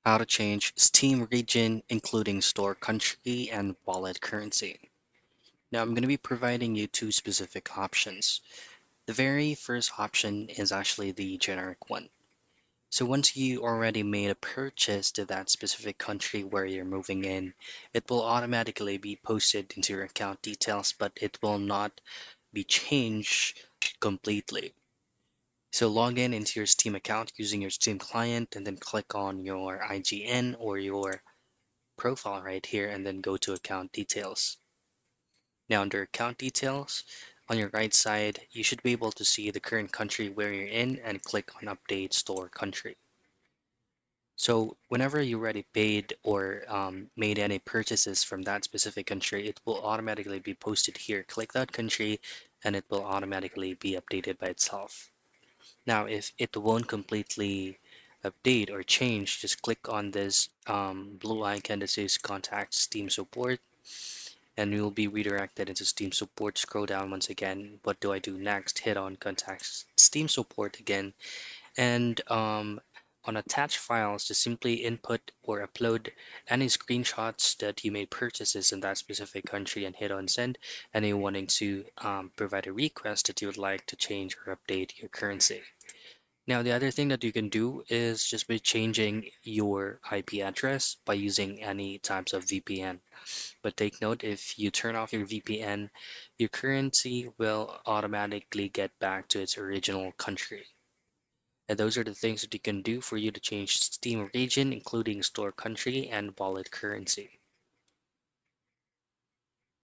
How to change Steam region, including store country and wallet currency. Now, I'm going to be providing you two specific options. The very first option is actually the generic one. So once you already made a purchase to that specific country where you're moving in, it will automatically be posted into your account details, but it will not be changed completely. So log in into your Steam account using your Steam client and then click on your IGN or your profile right here and then go to account details. Now under account details, on your right side, you should be able to see the current country where you're in and click on update store country. So whenever you already paid or made any purchases from that specific country, it will automatically be posted here. Click that country and it will automatically be updated by itself. Now, if it won't completely update or change, just click on this blue icon that says Contact Steam Support, and you'll be redirected into Steam Support. Scroll down once again. What do I do next? Hit on Contact Steam Support again, and on attached files, just simply input or upload any screenshots that you made purchases in that specific country and hit on send. And you wanting to provide a request that you would like to change or update your currency. Now, the other thing that you can do is just by changing your IP address by using any types of VPN. But take note, if you turn off your VPN, your currency will automatically get back to its original country. And those are the things that you can do for you to change Steam region, including store country and wallet currency.